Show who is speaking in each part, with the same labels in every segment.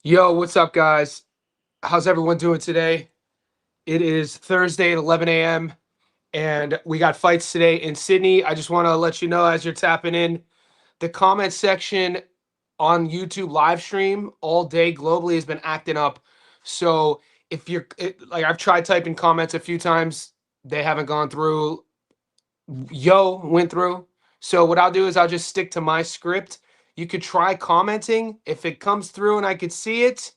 Speaker 1: Yo, what's up, guys? How's everyone doing today? It is Thursday at 11 a.m. and we got fights today in Sydney. I just want to let you know as you're tapping in, the comment section on YouTube live stream all day globally has been acting up. So if like, I've tried typing comments a few times, they haven't gone through. Yo went through. So what I'll do is I'll just stick to my script. You could try commenting. If it comes through and I could see it,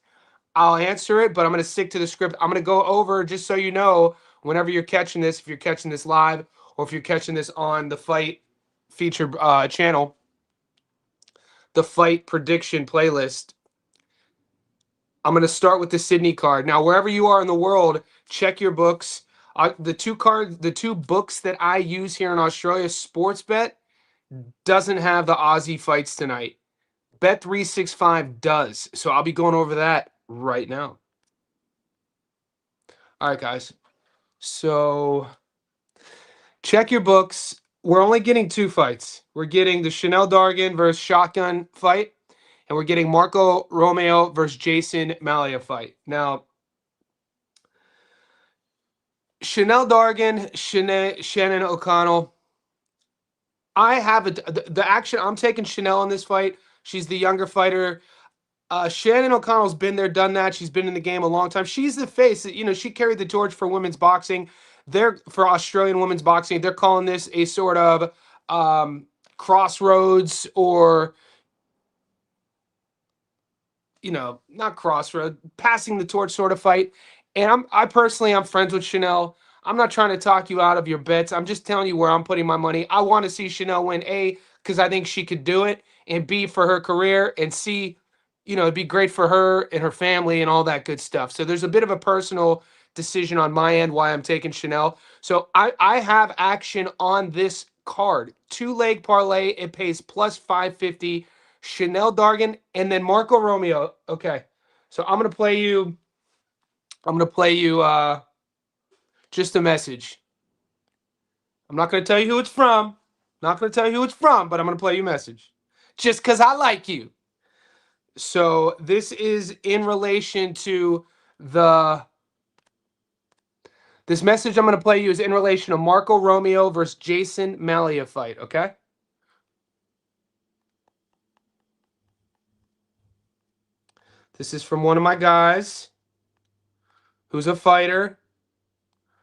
Speaker 1: I'll answer it, but I'm going to stick to the script. I'm going to go over, just so you know, whenever you're catching this, if you're catching this live or if you're catching this on the fight feature channel, the fight prediction playlist. I'm going to start with the Sydney card. Now, wherever you are in the world, check your books. The two books that I use here in Australia, Sportsbet doesn't have the Aussie fights tonight. Bet365 does. So I'll be going over that right now. All right, guys. So check your books. We're only getting two fights. We're getting the Chanel Dargan versus Shotgun fight, and we're getting Marco Romeo versus Jason Malia fight. Now, Chanel Dargan, Shannon O'Connell. I have the action. I'm taking Chanel in this fight. She's the younger fighter. Shannon O'Connell's been there, done that. She's been in the game a long time. She's the face. You know, she carried the torch for women's boxing. For Australian women's boxing. They're calling this a sort of crossroads, or, you know, not crossroad, passing the torch sort of fight. And I personally, I'm friends with Chanel. I'm not trying to talk you out of your bets. I'm just telling you where I'm putting my money. I want to see Chanel win, A, because I think she could do it, and B, for her career, and C, you know, it'd be great for her and her family and all that good stuff. So there's a bit of a personal decision on my end why I'm taking Chanel. So I have action on this card. 2-leg parlay. It pays plus 550. Chanel Dargan and then Marco Romeo. Okay. So I'm gonna play you just a message. I'm not gonna tell you who it's from. Not gonna tell you who it's from, but I'm gonna play you a message. Just because I like you. So this is in relation to this message I'm going to play you is in relation to Marco Romeo versus Jason Malia fight, okay? This is from one of my guys who's a fighter,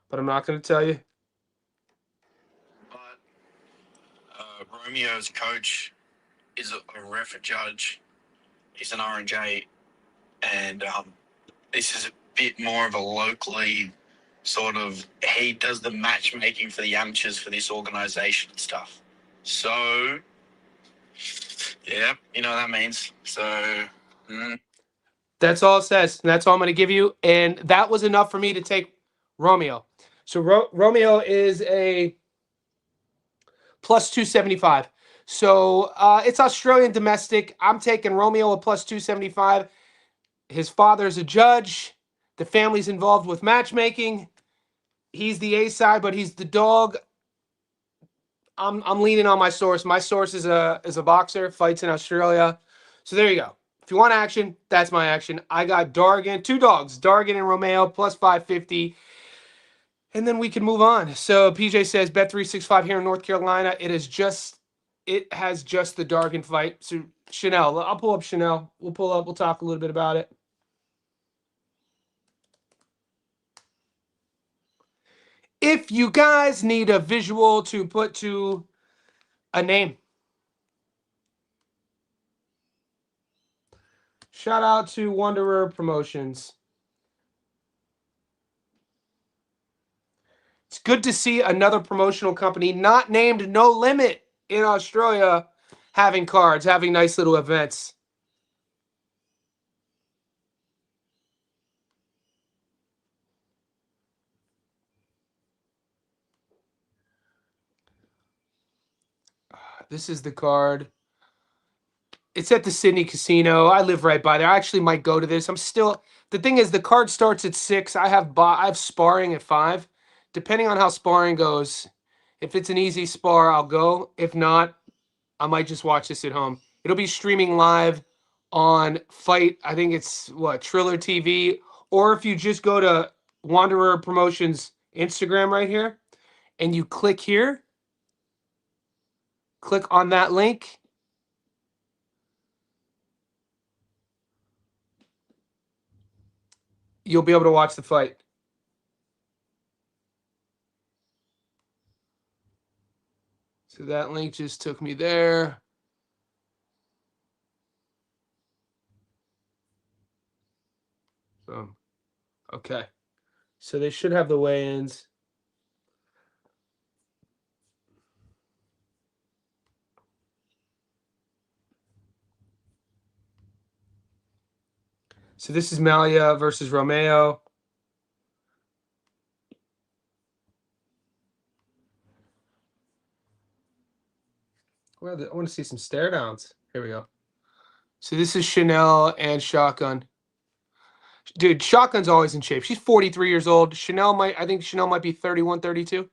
Speaker 1: but I'm not going to tell you.
Speaker 2: But Romeo's coach is a ref judge. He's an R&J, and this is a bit more of a locally sort of, he does the matchmaking for the amateurs for this organization and stuff. So, yeah, you know what that means. So,
Speaker 1: That's all it says. And that's all I'm going to give you. And that was enough for me to take Romeo. So Romeo is a plus 275. So it's Australian domestic. I'm taking Romeo a plus 275. His father's a judge. The family's involved with matchmaking. He's the A side, but he's the dog. I'm leaning on my source. My source is a boxer, fights in Australia. So there you go. If you want action, that's my action. I got Dargan, two dogs, Dargan and Romeo, plus 550. And then we can move on. So PJ says Bet365 here in North Carolina. It has just the Dargan fight. So Chanel, I'll pull up Chanel. We'll talk a little bit about it. If you guys need a visual to put to a name. Shout out to Wanderer Promotions. It's good to see another promotional company not named No Limit in Australia having cards, having nice little events. This is the card. It's at the Sydney Casino. I live right by there. I actually might go to this. The thing is, the card starts at 6. I have sparring at 5. Depending on how sparring goes, if it's an easy spar, I'll go. If not, I might just watch this at home. It'll be streaming live on Fight. I think it's what, Triller TV, or if you just go to Wanderer Promotions Instagram right here and you click here, click on that link. You'll be able to watch the fight. So that link just took me there. So, okay. So they should have the weigh-ins. So this is Malia versus Romeo. Well, I want to see some stare downs. Here we go. So this is Chanel and Shotgun. Dude, Shotgun's always in shape. She's 43 years old. I think Chanel might be 31, 32.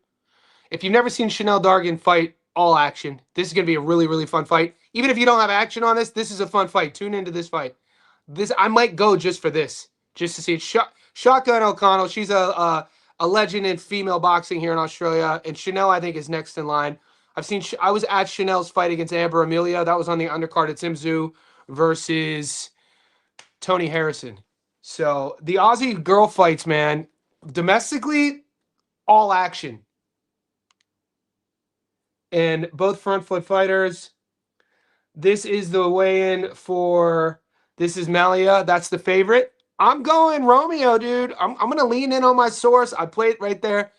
Speaker 1: If you've never seen Chanel Dargan fight all action, this is going to be a really, really fun fight. Even if you don't have action on this, this is a fun fight. Tune into this fight. I might go just for this, just to see it. Shotgun O'Connell, she's a legend in female boxing here in Australia, and Chanel I think is next in line. I was at Chanel's fight against Amber Amelia. That was on the undercard at Simzu versus Tony Harrison. So the Aussie girl fights, man, domestically, all action. And both front foot fighters. This is the weigh-in for, this is Malia. That's the favorite. I'm going Romeo, dude. I'm going to lean in on my source. I played right there.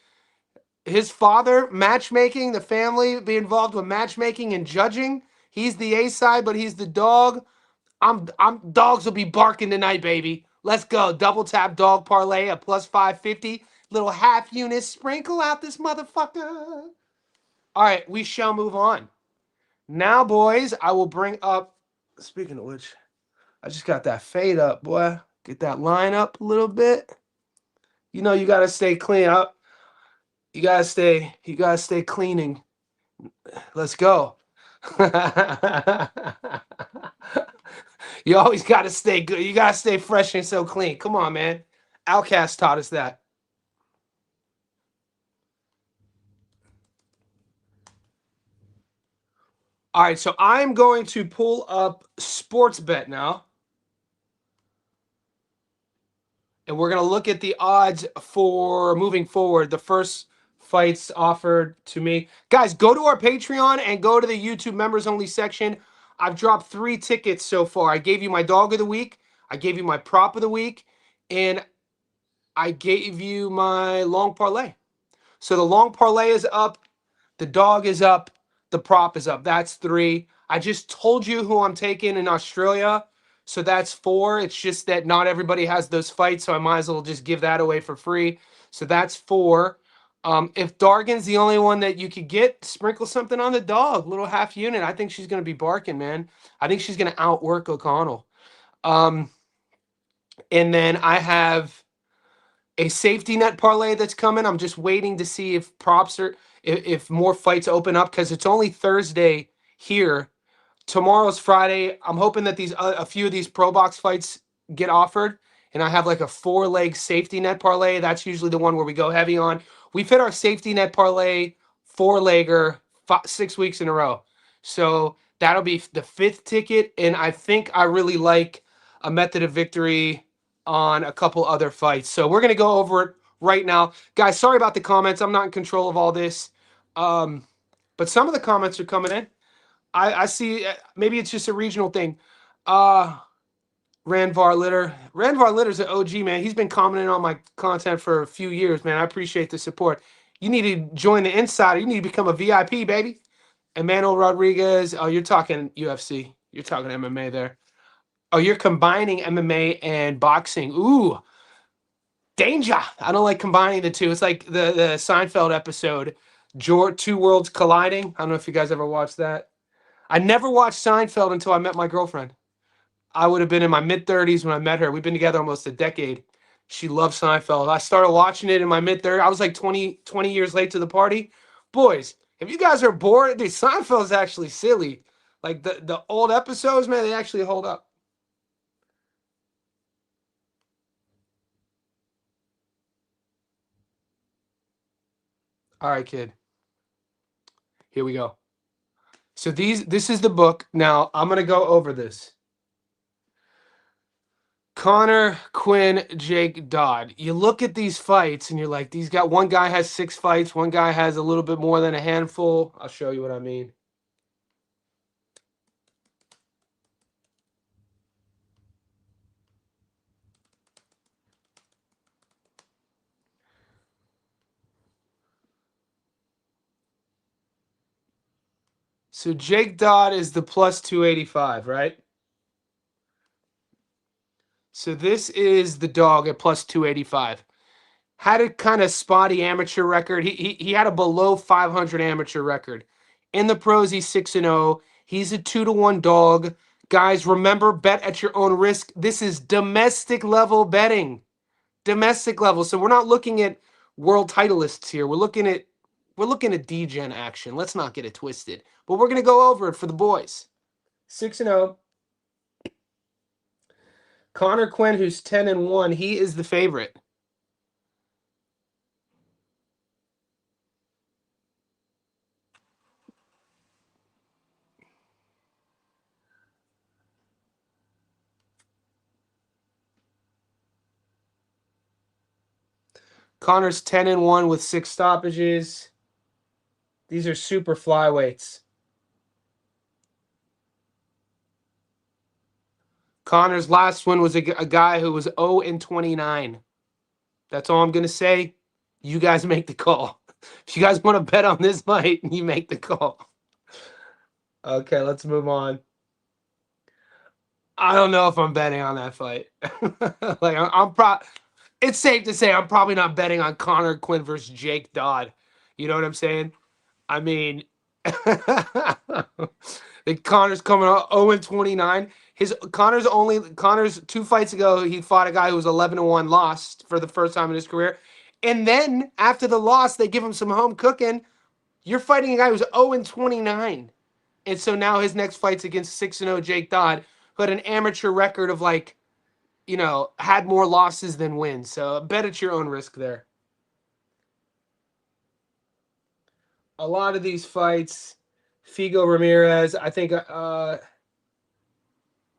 Speaker 1: His father, matchmaking, the family be involved with matchmaking and judging. He's the A side, but he's the dog. I'm dogs will be barking tonight, baby. Let's go. Double tap dog parlay at plus 550. Little half unit sprinkle out this motherfucker. All right, we shall move on. Now, boys, I will bring up, speaking of which, I just got that fade up, boy. Get that line up a little bit. You know you gotta stay clean up. You gotta stay cleaning. Let's go. You always gotta stay good. You gotta stay fresh and so clean. Come on, man. Outcast taught us that. All right, so I'm going to pull up Sports Bet now. And we're going to look at the odds for moving forward. The first fights offered to me. Guys, go to our Patreon and go to the YouTube members only section. I've dropped 3 tickets so far. I gave you my dog of the week. I gave you my prop of the week. And I gave you my long parlay. So the long parlay is up. The dog is up. The prop is up. That's 3. I just told you who I'm taking in Australia. So that's 4. It's just that not everybody has those fights, so I might as well just give that away for free. So that's 4. If Dargan's the only one that you could get, sprinkle something on the dog, little half unit. I think she's going to be barking, man. I think she's going to outwork O'Connell. And then I have a safety net parlay that's coming. I'm just waiting to see if props are, if more fights open up, because it's only Thursday here. Tomorrow's Friday. I'm hoping that a few of these pro box fights get offered, and I have like a 4-leg safety net parlay. That's usually the one where we go heavy on. We've hit our safety net parlay 4-legger 6 weeks in a row. So that'll be the 5th ticket, and I think I really like a method of victory on a couple other fights. So we're going to go over it right now. Guys, sorry about the comments. I'm not in control of all this. But some of the comments are coming in. I see, maybe it's just a regional thing. Ranvar Litter. Ranvar Litter's an OG, man. He's been commenting on my content for a few years, man. I appreciate the support. You need to join the Insider. You need to become a VIP, baby. Emmanuel Rodriguez. Oh, you're talking UFC. You're talking MMA there. Oh, you're combining MMA and boxing. Ooh, danger. I don't like combining the two. It's like the Seinfeld episode, Two Worlds Colliding. I don't know if you guys ever watched that. I never watched Seinfeld until I met my girlfriend. I would have been in my mid-30s when I met her. We've been together almost a decade. She loves Seinfeld. I started watching it in my mid-30s. I was like 20 years late to the party. Boys, if you guys are bored, dude, Seinfeld's actually silly. Like the old episodes, man, they actually hold up. All right, kid. Here we go. So this is the book. Now I'm gonna go over this. Connor, Quinn, Jake, Dodd. You look at these fights and you're like, these got one guy has 6 fights, one guy has a little bit more than a handful. I'll show you what I mean. So Jake Dodd is the plus 285, right? So this is the dog at plus 285. Had a kind of spotty amateur record. He had a below 500 amateur record. In the pros, he's 6-0. He's a 2-1 dog. Guys, remember, bet at your own risk. This is domestic level betting. Domestic level. So we're not looking at world titleists here. We're looking at D-Gen action. Let's not get it twisted. But we're gonna go over it for the boys. 6-0. Connor Quinn, who's 10-1, he is the favorite. Connor's 10-1 with 6 stoppages. These are super flyweights. Connor's last one was a guy who was 0-29. That's all I'm going to say. You guys make the call. If you guys want to bet on this fight, you make the call. Okay, let's move on. I don't know if I'm betting on that fight. Like it's safe to say I'm probably not betting on Connor Quinn versus Jake Dodd. You know what I'm saying? I mean, Connor's coming out 0-29. Connor's 2 fights ago, he fought a guy who was 11-1, lost for the first time in his career. And then after the loss, they give him some home cooking. You're fighting a guy who's 0-29. And so now his next fight's against 6-0 Jake Dodd, who had an amateur record of had more losses than wins. So bet at your own risk there. A lot of these fights, Figo Ramirez, I think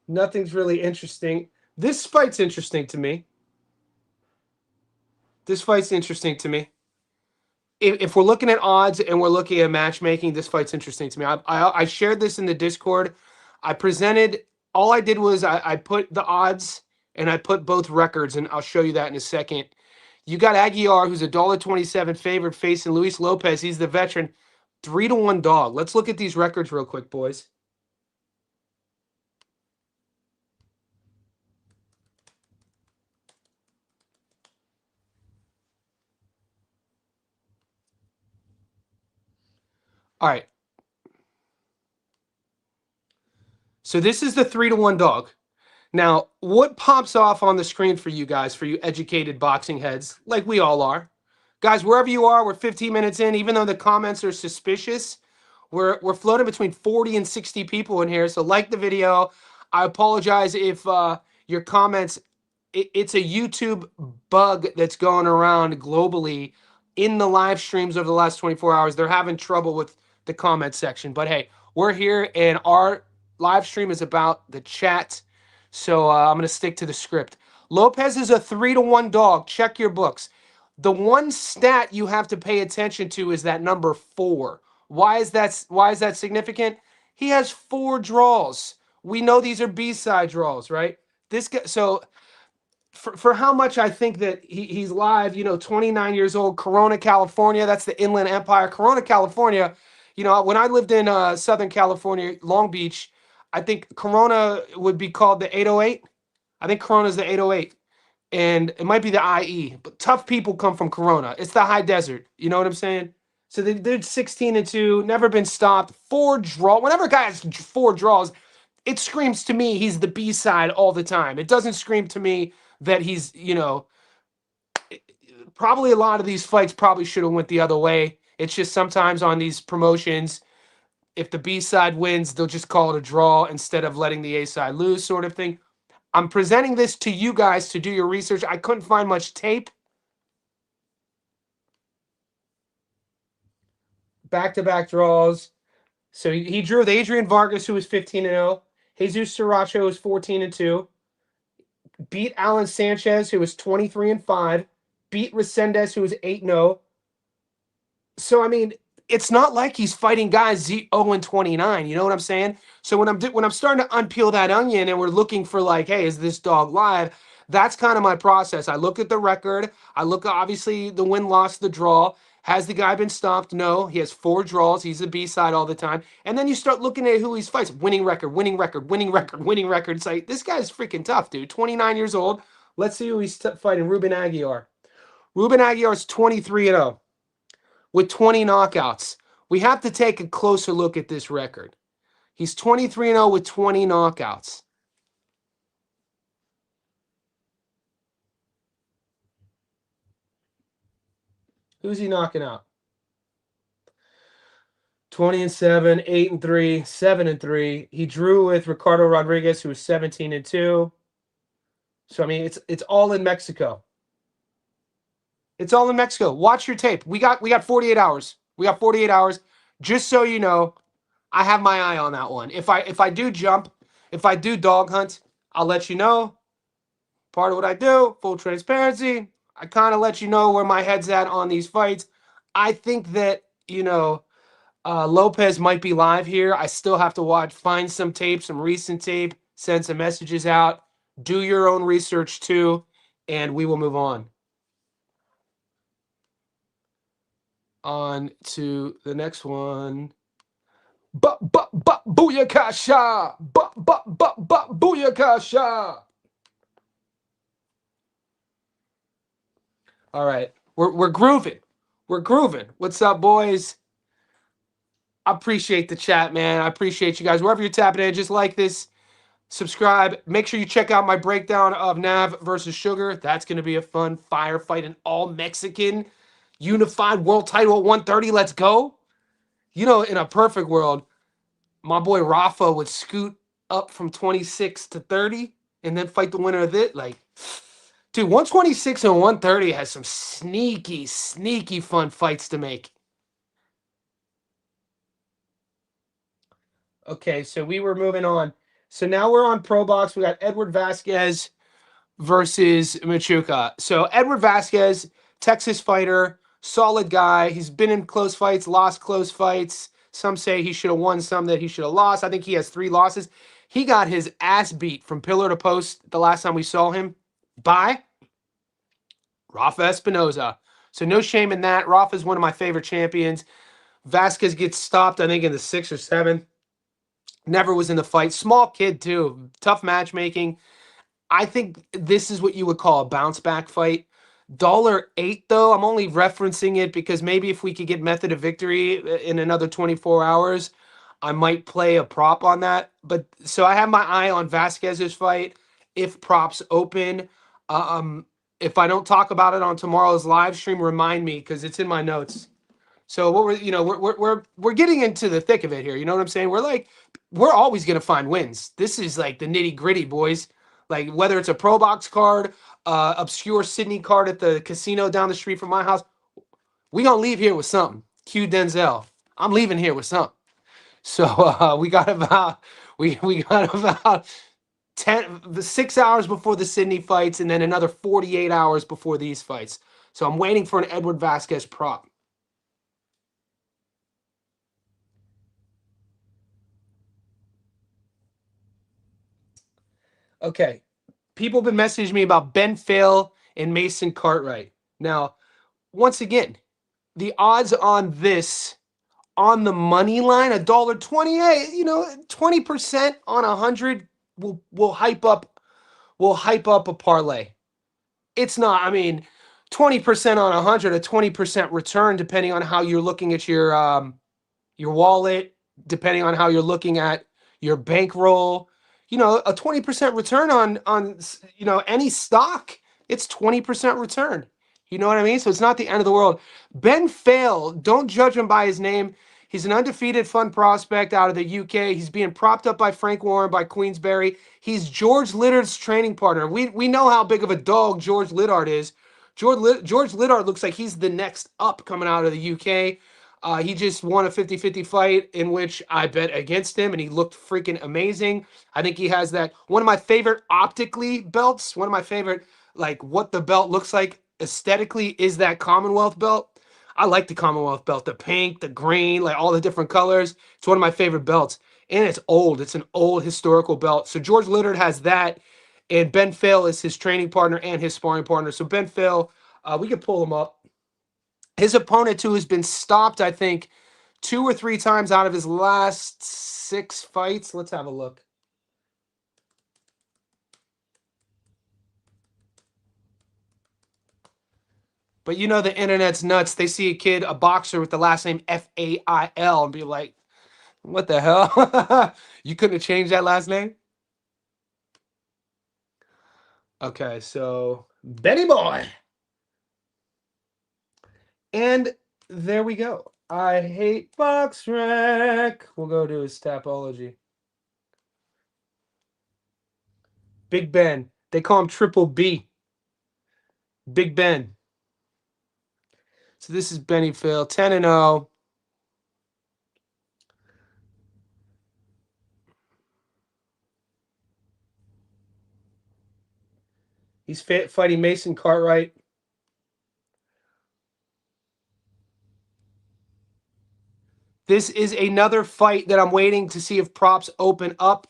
Speaker 1: nothing's really interesting. This fight's interesting to me. If we're looking at odds and we're looking at matchmaking, this fight's interesting to me. I shared this in the Discord. I presented, all I did was I put the odds and I put both records, and I'll show you that in a second. You got Aguiar, who's a $1.27 favorite, facing Luis Lopez. He's the veteran, 3-1 dog. Let's look at these records real quick, boys. All right. So this is the 3-1 dog. Now, what pops off on the screen for you guys, for you educated boxing heads, like we all are? Guys, wherever you are, we're 15 minutes in. Even though the comments are suspicious, we're floating between 40 and 60 people in here. So like the video. I apologize if your comments, it's a YouTube bug that's going around globally in the live streams over the last 24 hours. They're having trouble with the comment section. But hey, we're here and our live stream is about the chat. So I'm going to stick to the script. Lopez is a 3-1 dog. Check your books. The one stat you have to pay attention to is that number 4. Why is that significant? He has 4 draws. We know these are B-side draws, right? This guy, so for how much I think that he's live, 29 years old, Corona, California. That's the Inland Empire. Corona, California. When I lived in Southern California, Long Beach, I think Corona would be called the 808. I think Corona's the 808. And it might be the IE. But tough people come from Corona. It's the high desert. You know what I'm saying? So they're 16-2, never been stopped. 4 draws. Whenever a guy has 4 draws, it screams to me he's the B-side all the time. It doesn't scream to me that he's, probably a lot of these fights probably should have went the other way. It's just sometimes on these promotions, if the B-side wins, they'll just call it a draw instead of letting the A-side lose, sort of thing. I'm presenting this to you guys to do your research. I couldn't find much tape. back-to-back draws. So he drew with Adrian Vargas, who was 15-0. Jesus Sriracha was 14-2. Beat Alan Sanchez, who was 23-5. Beat Resendez, who was 8-0. So I mean, it's not like he's fighting guys 0-29. You know what I'm saying? So when I'm starting to unpeel that onion and we're looking for like, hey, is this dog live? That's kind of my process. I look at the record. I look at obviously the win, loss, the draw. Has the guy been stopped? No. He has 4 draws. He's a B side all the time. And then you start looking at who he fights. Winning record, winning record, winning record, winning record. It's like this guy's freaking tough, dude. 29 years old. Let's see who he's fighting. Ruben Aguiar. Ruben Aguiar is 23-0 with 20 knockouts. We have to take a closer look at this record. He's 23-0 with 20 knockouts. Who's he knocking out? 20-7, 8-3, 7-3. He drew with Ricardo Rodriguez, who was 17-2. So I mean, it's all in Mexico. It's all in Mexico. Watch your tape. We got 48 hours. We got 48 hours. Just so you know, I have my eye on that one. If I do jump, if I do dog hunt, I'll let you know. Part of what I do, full transparency. I kind of let you know where my head's at on these fights. I think that, Lopez might be live here. I still have to find some tape, some recent tape, send some messages out, do your own research too, and we will move on. On to the next one. Booyakasha! Booyakasha! All right. We're grooving. We're grooving. What's up, boys? I appreciate the chat, man. I appreciate you guys. Wherever you're tapping in, just like this, subscribe. Make sure you check out my breakdown of Nav versus Sugar. That's going to be a fun firefight, an all-Mexican unified world title at 130. Let's go. In a perfect world, my boy Rafa would scoot up from 26 to 30 and then fight the winner of it. Like, dude, 126 and 130 has some sneaky, sneaky fun fights to make. Okay, so we were moving on. So now we're on Pro Box. We got Edward Vasquez versus Machuca. So Edward Vasquez, Texas fighter, solid guy. He's been in close fights, lost close fights. Some say he should have won, some that he should have lost. I think he has 3 losses. He got his ass beat from pillar to post the last time we saw him by Rafa Espinoza. So no shame in that. Rafa is one of my favorite champions. Vasquez gets stopped, I think, in the 6th or 7th. Never was in the fight. Small kid, too. Tough matchmaking. I think this is what you would call a bounce back fight. $8, though, I'm only referencing it because maybe if we could get method of victory in another 24 hours, I might play a prop on that. But so I have my eye on Vasquez's fight. If props open, if I don't talk about it on tomorrow's live stream, remind me because it's in my notes. So what we're getting into the thick of it here. You know what I'm saying? We're always gonna find wins. This is like the nitty gritty, boys. Like whether it's a Pro Box card, obscure Sydney card at the casino down the street from my house, we gonna leave here with something. Q Denzel, I'm leaving here with something. So we got about 6 hours before the Sydney fights, and then another 48 hours before these fights. So I'm waiting for an Edward Vasquez prop. Okay. People have been messaging me about Ben Fail and Mason Cartwright. Now, once again, the odds on this on the money line, $1.28, 20% on 100 will hype up a parlay. It's not, 20% on 100, a 20% return, depending on how you're looking at your wallet, depending on how you're looking at your bankroll. A 20% return on any stock, it's 20% return. You know what I mean? So it's not the end of the world. Ben Fail, don't judge him by his name. He's an undefeated fun prospect out of the UK. He's being propped up by Frank Warren, by Queensberry. He's George Littard's training partner. We know how big of a dog George Littard is. George Littard looks like he's the next up coming out of the UK. He just won a 50-50 fight in which I bet against him, and he looked freaking amazing. I think he has that one of my favorite optically belts. One of my favorite, like what the belt looks like aesthetically, is that Commonwealth belt. I like the Commonwealth belt, the pink, the green, like all the different colors. It's one of my favorite belts, and it's old. It's an old historical belt. So George Littard has that, and Ben Fail is his training partner and his sparring partner. So Ben Fail, we could pull him up. His opponent too has been stopped, I think, 2 or 3 times out of his last 6 fights. Let's have a look. But you know the internet's nuts. They see a kid, a boxer with the last name Fail, and be like, "What the hell? You couldn't have changed that last name?" Okay, so Benny Boy, and there we go. I hate box rec. We'll go to his Tapology. Big Ben. They call him Triple B. Big Ben. So this is Benny Phil, 10-0. He's fighting Mason Cartwright. This is another fight that I'm waiting to see if props open up.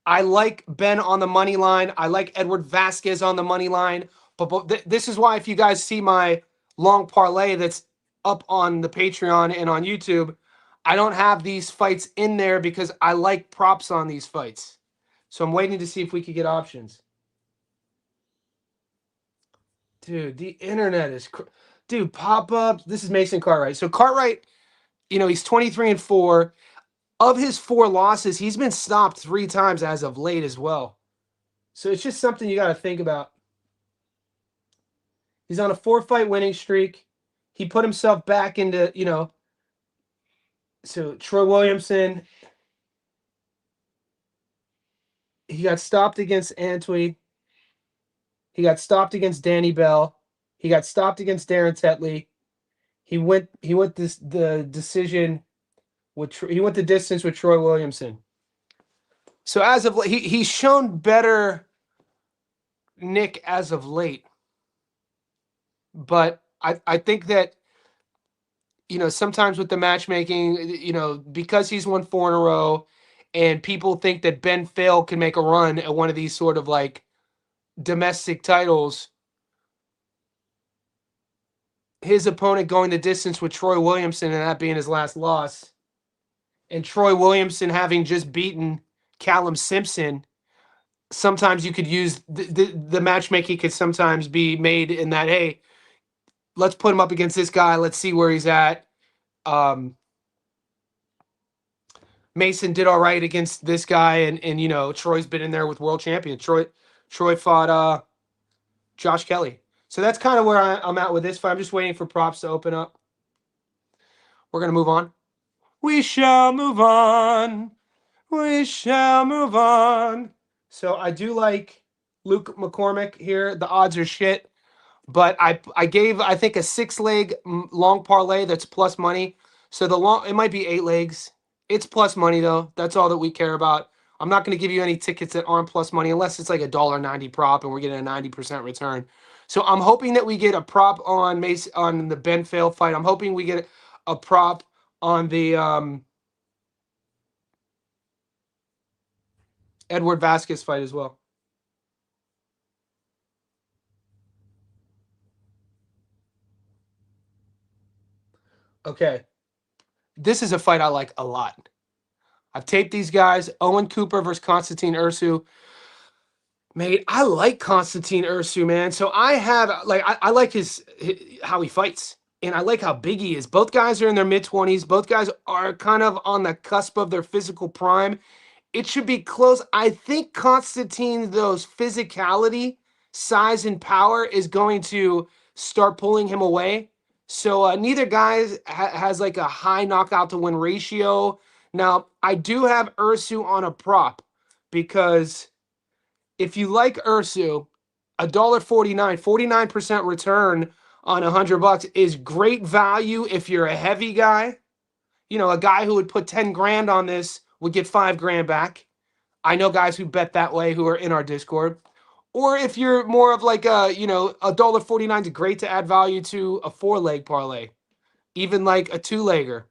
Speaker 1: I like Ben on the money line. I like Edward Vasquez on the money line. But this is why, if you guys see my long parlay that's up on the Patreon and on YouTube, I don't have these fights in there because I like props on these fights. So I'm waiting to see if we could get options. Dude, the internet is... Dude, pop-ups. This is Mason Cartwright. So Cartwright, he's 23-4. Of his 4 losses, he's been stopped 3 times as of late as well. So it's just something you got to think about. He's on a 4-fight winning streak. He put himself back into, so Troy Williamson, he got stopped against Antwi. He got stopped against Danny Bell. He got stopped against Darren Tetley. He went the decision with he went the distance with Troy Williamson. So as of late, he's shown better, Nick, as of late. But I think that, sometimes with the matchmaking, because he's won 4 in a row, and people think that Ben Fail can make a run at one of these sort of like domestic titles, his opponent going the distance with Troy Williamson and that being his last loss, and Troy Williamson having just beaten Callum Simpson, sometimes you could use the matchmaking could sometimes be made in that, hey, let's put him up against this guy. Let's see where he's at. Mason did all right against this guy, and Troy's been in there with world champion. Troy fought Josh Kelly. So that's kind of where I'm at with this fight. I'm just waiting for props to open up. We're going to move on. We shall move on. We shall move on. So I do like Luke McCormick here. The odds are shit. But I gave, I think, a 6-leg long parlay that's plus money. So it might be 8 legs. It's plus money, though. That's all that we care about. I'm not going to give you any tickets that aren't plus money unless it's like a $1.90 prop and we're getting a 90% return. So I'm hoping that we get a prop on the Ben Fail fight. I'm hoping we get a prop on the Edward Vasquez fight as well. Okay. This is a fight I like a lot. I've taped these guys. Owen Cooper versus Konstantin Ursu. Mate, I like Konstantin Ursu, man. So I like his how he fights. And I like how big he is. Both guys are in their mid-20s. Both guys are kind of on the cusp of their physical prime. It should be close. I think Konstantin, those physicality, size, and power is going to start pulling him away. So neither guy has like a high knockout to win ratio. Now, I do have Ursu on a prop because if you like Ursu, $1.49, 49% return on $100 is great value if you're a heavy guy. A guy who would put 10 grand on this would get 5 grand back. I know guys who bet that way who are in our Discord. Or if you're more of like $1.49 is great to add value to a 4-leg parlay, even like a 2-legger.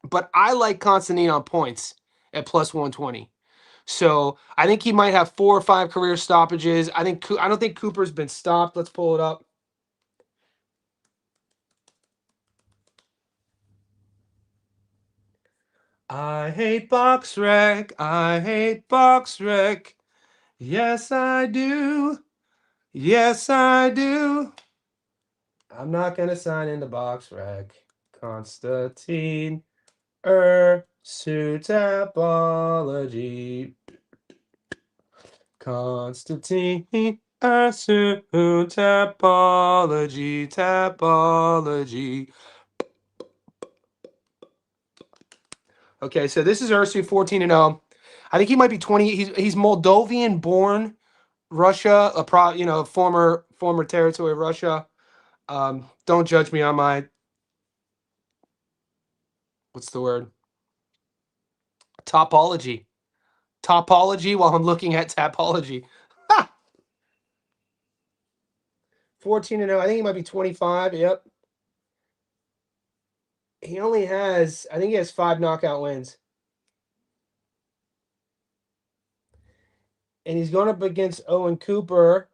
Speaker 1: But I like Constantine on points at plus 120. So I think he might have 4 or 5 career stoppages. I don't think Cooper's been stopped. Let's pull it up. I hate box rec. I hate box rec. Yes, I do. Yes, I do. I'm not gonna sign into box rec. Constantine Suit Tapology. Constantine Suit Tapology. Okay, so this is Ursu 14-0. I think he might be 20. He's Moldovan born, Russia, former territory of Russia. Don't judge me on my what's the word? Topology. Topology while I'm looking at tapology. Ha! 14-0. I think he might be 25. Yep. I think he has 5 knockout wins. And he's going up against Owen Cooper,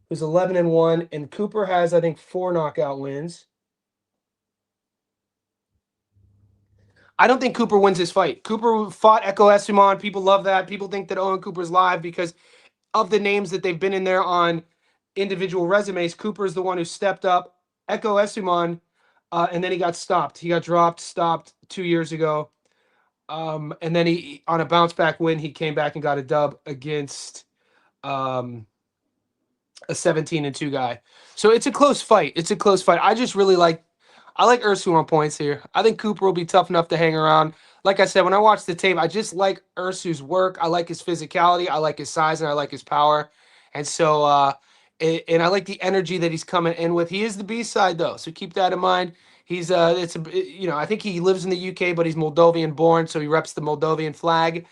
Speaker 1: who's 11-1, and Cooper has, I think, 4 knockout wins. I don't think Cooper wins this fight. Cooper fought Echo Essuman. People love that. People think that Owen Cooper's live because of the names that they've been in there on individual resumes. Cooper's the one who stepped up. Echo Essuman, and then he got stopped. He got stopped 2 years ago. And then he, on a bounce back win, he came back and got a dub against a 17-2 guy. So it's a close fight. I just really I like Ursu on points here. I think Cooper will be tough enough to hang around. Like I said, when I watch the tape, I just like Ursu's work. I like his physicality. I like his size, and I like his power. And so, and I like the energy that he's coming in with. He is the B side though, so keep that in mind. He's I think he lives in the UK, but he's Moldovan born, so he reps the Moldovan flag.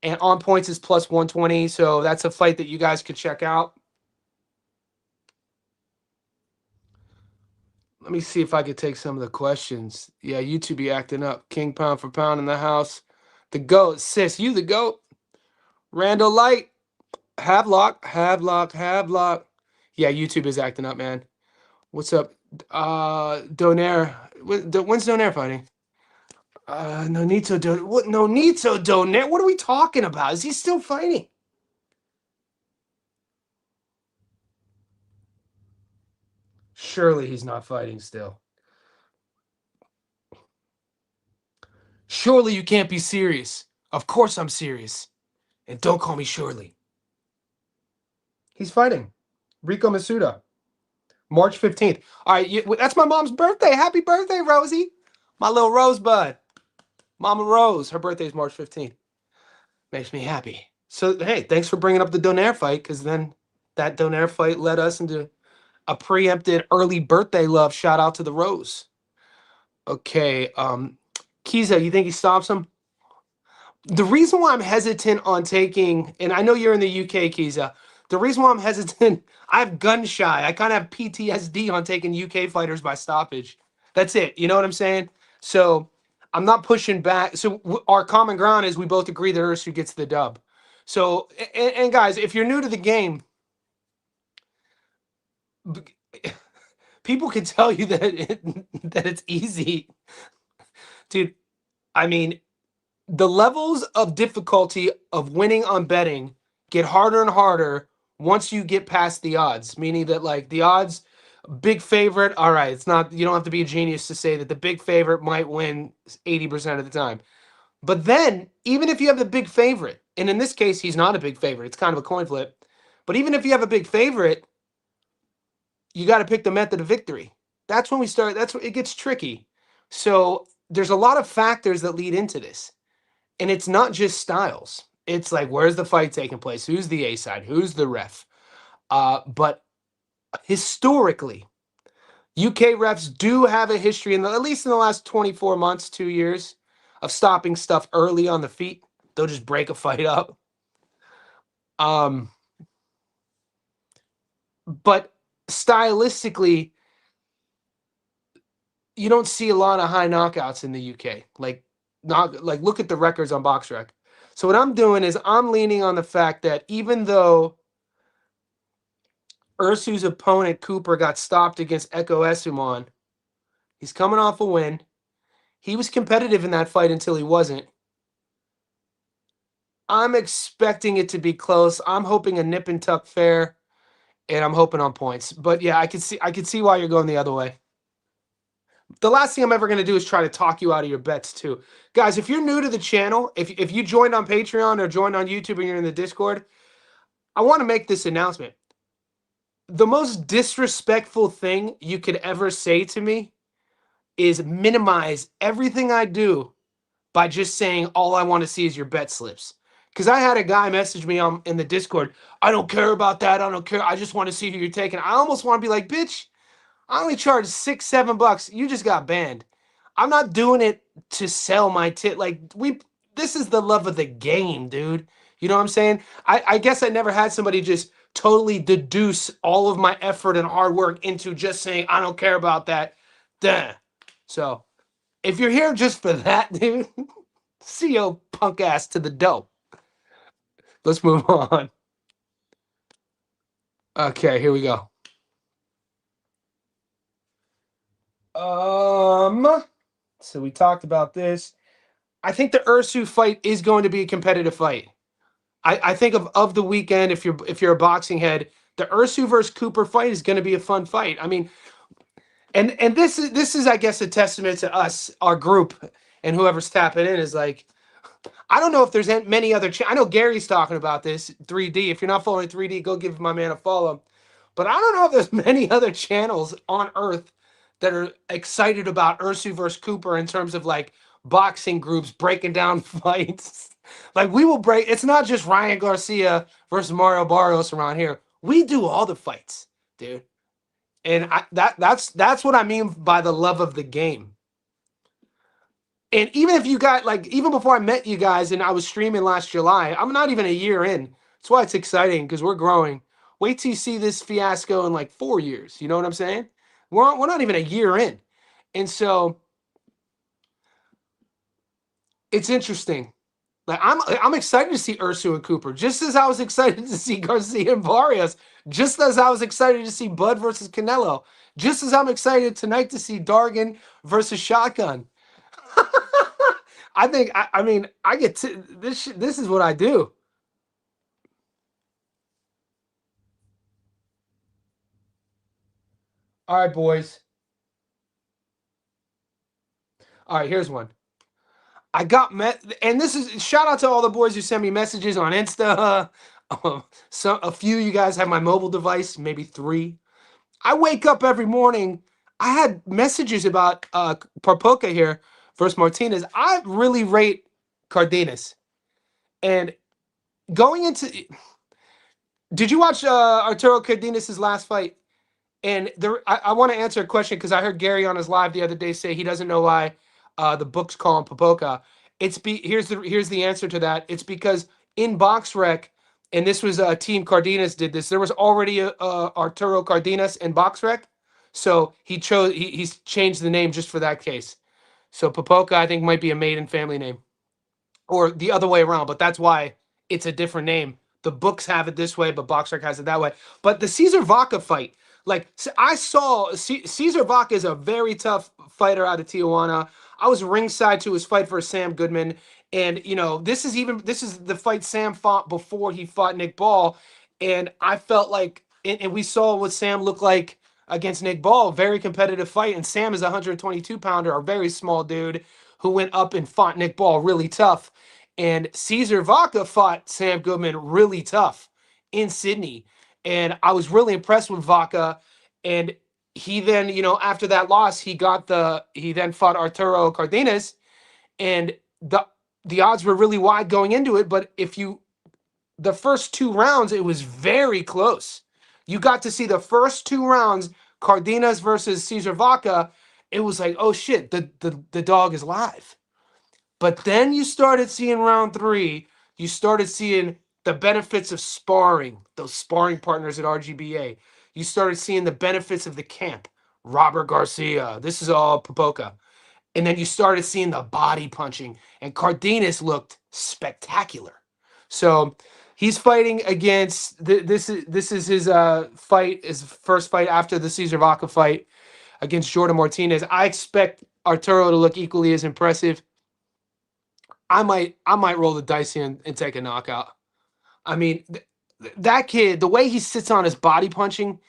Speaker 1: And on points is plus 120, so that's a fight that you guys could check out. Let me see if I could take some of the questions. Yeah, YouTube be acting up. King pound for pound in the house. The GOAT. Sis, you the GOAT. Randall Light. Havelock. Yeah, YouTube is acting up, man. What's up? Donaire. When's Donaire fighting? Nonito What? Nonito Donaire? What are we talking about? Is he still fighting? Surely he's not fighting still. Surely you can't be serious. Of course I'm serious. And don't call me Surely. He's fighting. Rico Masuda. March 15th. All right, that's my mom's birthday. Happy birthday, Rosie. My little rosebud. Mama Rose. Her birthday is March 15th. Makes me happy. So, hey, thanks for bringing up the Donaire fight, because then that Donaire fight led us into a preempted early birthday love. Shout out to the Rose. Okay, Kiza, you think he stops him? The reason why I'm hesitant on taking, and I know you're in the UK, Kiza, the reason why I'm hesitant, I have gun shy. I kind of have PTSD on taking UK fighters by stoppage. That's it. You know what I'm saying? So I'm not pushing back. So our common ground is we both agree that Ursu gets the dub. So, and guys, if you're new to the game, people can tell you that it's easy. Dude, I mean, the levels of difficulty of winning on betting get harder and harder once you get past the odds, meaning that like the odds big favorite, all right, it's not, you don't have to be a genius to say that the big favorite might win 80% of the time. But then even if you have the big favorite, and in this case he's not a big favorite, it's kind of a coin flip, but even if you have a big favorite, you got to pick the method of victory. That's when it gets tricky. So there's a lot of factors that lead into this. And it's not just styles. It's like, where's the fight taking place? Who's the A side? Who's the ref? But historically, UK refs do have a history at least in the last 24 months, 2 years, of stopping stuff early on the feet. They'll just break a fight up. Um, but stylistically, you don't see a lot of high knockouts in the UK. Like look at the records on BoxRec. So what I'm doing is I'm leaning on the fact that even though Ursu's opponent Cooper got stopped against Eko Esumon, he's coming off a win. He was competitive in that fight until he wasn't. I'm expecting it to be close. I'm hoping a nip and tuck fair, and I'm hoping on points. But yeah, I can see why you're going the other way. The last thing I'm ever going to do is try to talk you out of your bets too. Guys, if you're new to the channel, if you joined on Patreon or joined on YouTube and you're in the Discord, I want to make this announcement. The most disrespectful thing you could ever say to me is minimize everything I do by just saying all I want to see is your bet slips. Because I had a guy message me in the Discord. I don't care about that. I don't care. I just want to see who you're taking. I almost want to be like, bitch, I only charged $6-7. You just got banned. I'm not doing it to sell my tit. This is the love of the game, dude. You know what I'm saying? I guess I never had somebody just totally deduce all of my effort and hard work into just saying I don't care about that. Duh. So if you're here just for that, dude, see your punk ass to the dope. Let's move on. Okay, here we go. So we talked about this. I think the Ursu fight is going to be a competitive fight. I think of the weekend, if you're a boxing head, the Ursu versus Cooper fight is going to be a fun fight. I mean, and this is I guess a testament to us, our group, and whoever's tapping in is like, I don't know if there's many other. I know Gary's talking about this 3D. If you're not following 3D, go give my man a follow. But I don't know if there's many other channels on Earth that are excited about Ursu versus Cooper in terms of like boxing groups breaking down fights. Like we will break. It's not just Ryan Garcia versus Mario Barrios around here. We do all the fights, dude. And that's what I mean by the love of the game. And even if you got like, even before I met you guys and I was streaming last July, I'm not even a year in. That's why it's exciting because we're growing. Wait till you see this fiasco in like 4 years. You know what I'm saying? We're not even a year in. And so it's interesting. Like I'm excited to see Ursu and Cooper, just as I was excited to see Garcia and Barrios, just as I was excited to see Bud versus Canelo, just as I'm excited tonight to see Dargan versus Shotgun. I mean, I get to this. This is what I do. All right, boys. All right, here's one. I got and this is shout out to all the boys who send me messages on Insta. So a few of you guys have my mobile device, maybe 3. I wake up every morning. I had messages about Parpoca here versus Martinez. I really rate Cardenas. And going into, did you watch Arturo Cardenas' last fight? And I want to answer a question because I heard Gary on his live the other day say he doesn't know why the books call him Popoca. Here's the answer to that. It's because in BoxRec, and this was Team Cardenas did this. There was already a Arturo Cardenas in BoxRec, so he's changed the name just for that case. So Popoca I think might be a maiden family name, or the other way around. But that's why it's a different name. The books have it this way, but BoxRec has it that way. But the Caesar Vaca fight, like I saw, Caesar Vaca is a very tough fighter out of Tijuana. I was ringside to his fight for Sam Goodman, and this is the fight Sam fought before he fought Nick Ball, and I felt like, and we saw what Sam looked like against Nick Ball, very competitive fight, and Sam is a 122 pounder, a very small dude who went up and fought Nick Ball really tough. And Caesar Vaca fought Sam Goodman really tough in Sydney. And I was really impressed with Vaca. And he then, after that loss, he then fought Arturo Cardenas. And the odds were really wide going into it. But the first 2 rounds, it was very close. You got to see the first 2 rounds, Cardenas versus Cesar Vaca. It was like, oh shit, the dog is live. But then you started seeing round 3. You started seeing the benefits of sparring, those sparring partners at RGBA. You started seeing the benefits of the camp. Robert Garcia. This is all Popoca. And then you started seeing the body punching, and Cardenas looked spectacular. So he's fighting against this is his fight, his first fight after the Cesar Vaca fight against Jordan Martinez. I expect Arturo to look equally as impressive. I might roll the dice here and take a knockout. I mean, that kid, the way he sits on his body punching.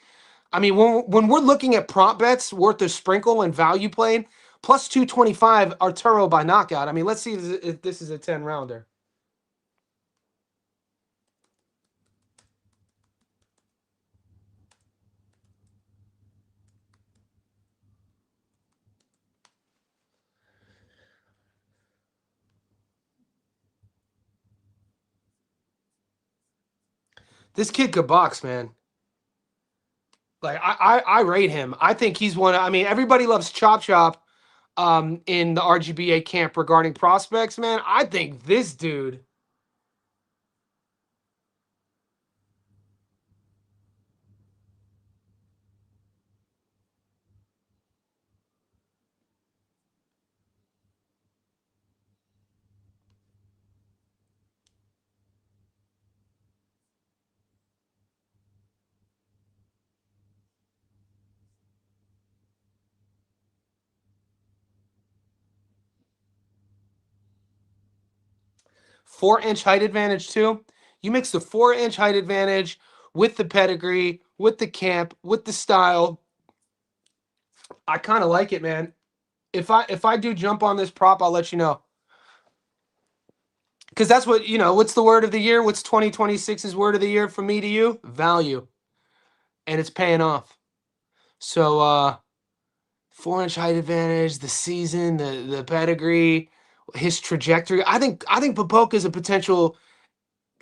Speaker 1: I mean, when we're looking at prop bets worth a sprinkle and value playing, plus 225 Arturo by knockout. I mean, let's see if this is a 10 rounder. This kid could box, man. Like I rate him. I think he's one. I mean, everybody loves Chop Chop in the RGBA camp regarding prospects, man. I think this dude. 4-inch height advantage too. You mix the 4-inch height advantage with the pedigree, with the camp, with the style. I kind of like it, man. If I do jump on this prop, I'll let you know. Because that's what, what's the word of the year? What's 2026's word of the year from me to you? Value. And it's paying off. So 4-inch height advantage, the season, the pedigree, his trajectory. I think Popoca is a potential,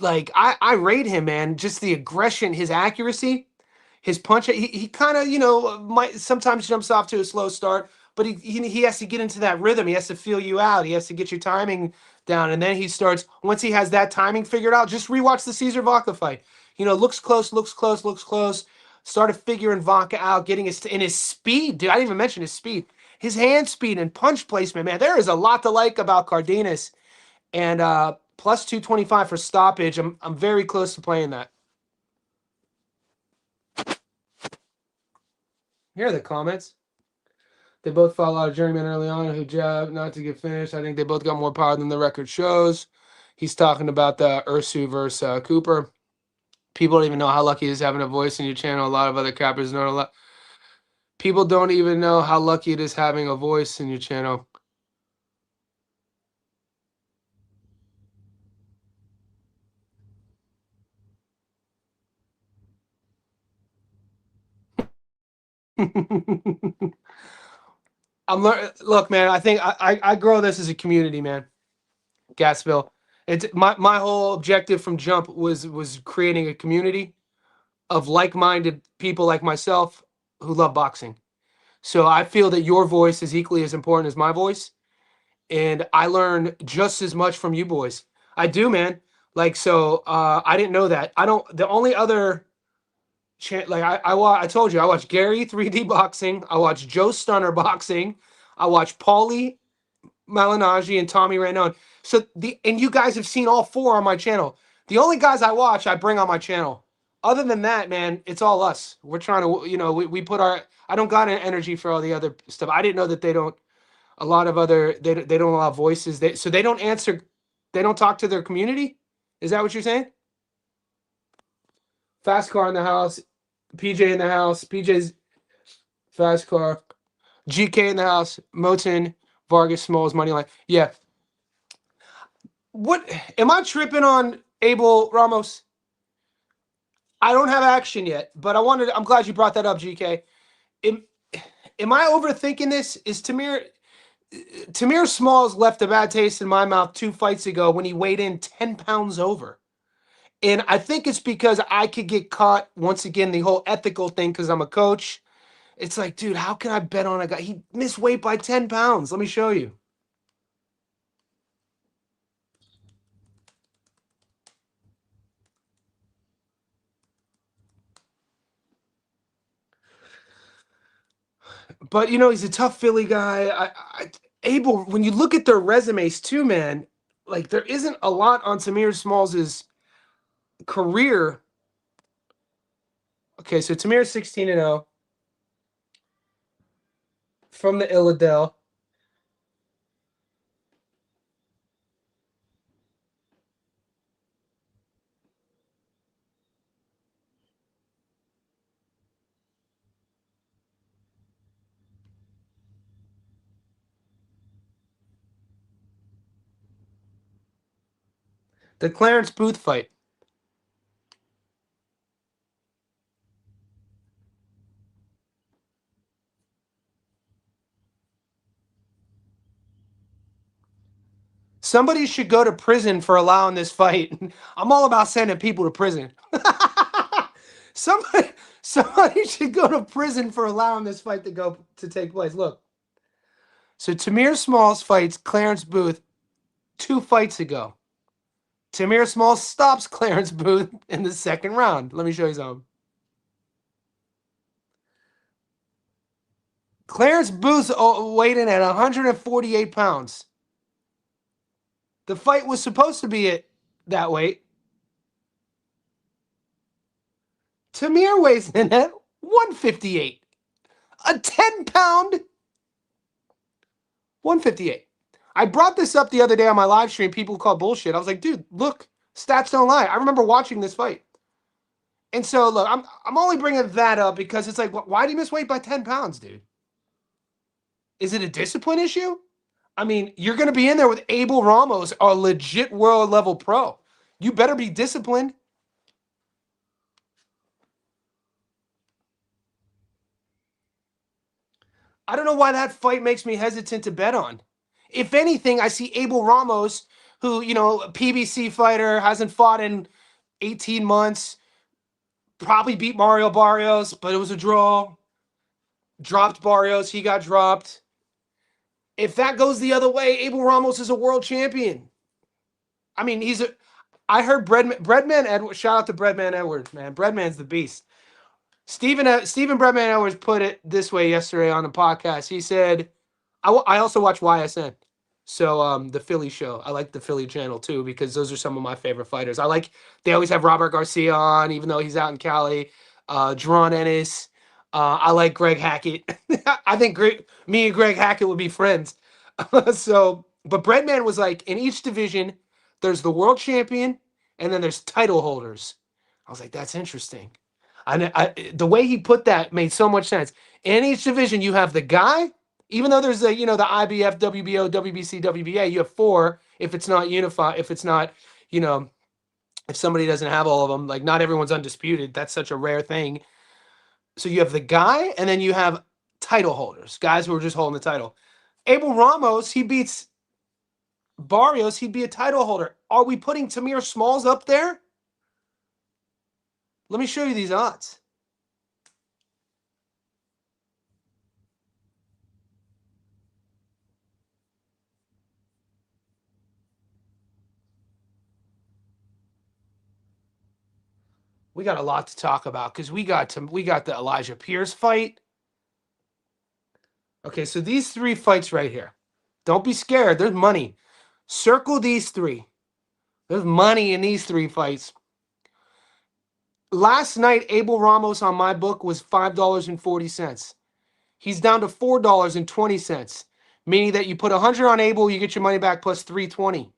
Speaker 1: like I rate him, man. Just the aggression, his accuracy, his punch. He kind of, might sometimes jumps off to a slow start, but he has to get into that rhythm. He has to feel you out. He has to get your timing down, and then he starts. Once he has that timing figured out, just rewatch the Cesar Vaca fight. Looks close, looks close, looks close. Started figuring Vaca out, getting his speed, dude. I didn't even mention his speed, his hand speed and punch placement, man. There is a lot to like about Cardenas, and plus 225 for stoppage. I'm very close to playing that. Here are the comments. They both fought out of journeyman early on who jabbed not to get finished. I think they both got more power than the record shows. He's talking about the Ursu versus Cooper. People don't even know how lucky he is having a voice in your channel. A lot of other cappers know a lot. People don't even know how lucky it is having a voice in your channel. Look, man. I think I grow this as a community, man. Gatsville. It's my whole objective from jump was creating a community of like-minded people like myself who love boxing. So I feel that your voice is equally as important as my voice, and I learn just as much from you boys. I do, man. Like so, I didn't know that. I don't. The only other, like I told you, I watch Gary 3D boxing. I watch Joe Stunner boxing. I watch Paulie Malignaggi and Tommy Ranon. So and you guys have seen all 4 on my channel. The only guys I watch, I bring on my channel. Other than that, man, it's all us. We're trying to, we put our. I don't got an energy for all the other stuff. I didn't know that they don't. A lot of other they don't allow voices. So they don't answer. They don't talk to their community. Is that what you're saying? Fast car in the house. PJ in the house. PJ's fast car. GK in the house. Moten, Vargas, Smalls, Moneyline. Yeah. What am I tripping on, Abel Ramos? I don't have action yet, but I'm glad you brought that up, GK. Am, am I overthinking this? Is Tamir Smalls left a bad taste in my mouth 2 fights ago when he weighed in 10 pounds over. And I think it's because I could get caught once again, the whole ethical thing, because I'm a coach. It's like, dude, how can I bet on a guy? He missed weight by 10 pounds. Let me show you. But he's a tough Philly guy. Abel, when you look at their resumes too, man, like there isn't a lot on Tamir Smalls's career. Okay, so Tamir's 16-0 from the Illadel. The Clarence Booth fight. Somebody should go to prison for allowing this fight. I'm all about sending people to prison. somebody, somebody should go to prison for allowing this fight to take place. Look, so Tamir Smalls fights Clarence Booth 2 fights ago. Tamir Smalls stops Clarence Booth in the second round. Let me show you something. Clarence Booth weighed in at 148 pounds. The fight was supposed to be at that weight. Tamir weighs in at 158. A 10-pound 158. I brought this up the other day on my live stream. People call bullshit. I was like, dude, look, stats don't lie. I remember watching this fight. And so, look, I'm only bringing that up because it's like, why do you miss weight by 10 pounds, dude? Is it a discipline issue? I mean, you're going to be in there with Abel Ramos, a legit world level pro. You better be disciplined. I don't know why that fight makes me hesitant to bet on. If anything, I see Abel Ramos, who, a PBC fighter, hasn't fought in 18 months, probably beat Mario Barrios, but it was a draw. Dropped Barrios, he got dropped. If that goes the other way, Abel Ramos is a world champion. I mean, I heard Breadman Edwards. Shout out to Breadman Edwards, man. Breadman's the beast. Stephen Breadman Edwards put it this way yesterday on the podcast. He said, I also watch YSN. So the Philly show. I like the Philly channel too because those are some of my favorite fighters. They always have Robert Garcia on, even though he's out in Cali. Jerron Ennis. I like Greg Hackett. I think me and Greg Hackett would be friends. But Breadman was like, in each division, there's the world champion, and then there's title holders. I was like, that's interesting. The way he put that made so much sense. In each division, you have the guy, even though there's the IBF, WBO, WBC, WBA, you have 4 if it's not unified, if it's not, if somebody doesn't have all of them, like not everyone's undisputed. That's such a rare thing. So you have the guy, and then you have title holders, guys who are just holding the title. Abel Ramos, he beats Barrios, he'd be a title holder. Are we putting Tamir Smalls up there? Let me show you these odds. We got a lot to talk about because we got the Elijah Pierce fight. Okay, so these 3 fights right here. Don't be scared. There's money. Circle these 3. There's money in these 3 fights. Last night, Abel Ramos on my book was $5.40. He's down to $4.20, meaning that you put 100 on Abel, you get your money back plus 320.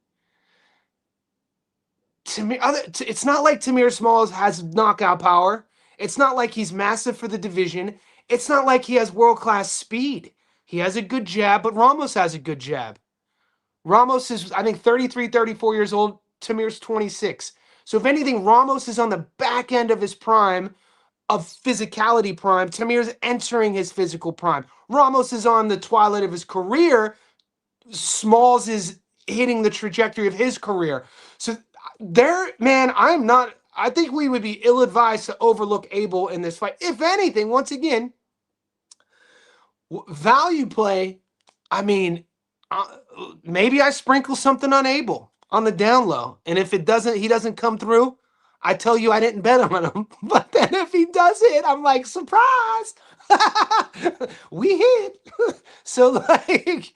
Speaker 1: It's not like Tamir Smalls has knockout power. It's not like he's massive for the division. It's not like he has world-class speed. He has a good jab, but Ramos has a good jab. Ramos is, I think, 33, 34 years old. Tamir's 26. So if anything, Ramos is on the back end of his prime, of physicality prime. Tamir's entering his physical prime. Ramos is on the twilight of his career. Smalls is hitting the trajectory of his career. So There, man, I'm not. I think we would be ill advised to overlook Abel in this fight. If anything, once again, value play. I mean, uh, maybe I sprinkle something on Abel on the down low, and if it doesn't, he doesn't come through. I tell you, I didn't bet on him. But then if he does it, I'm like, surprise, we hit. So like,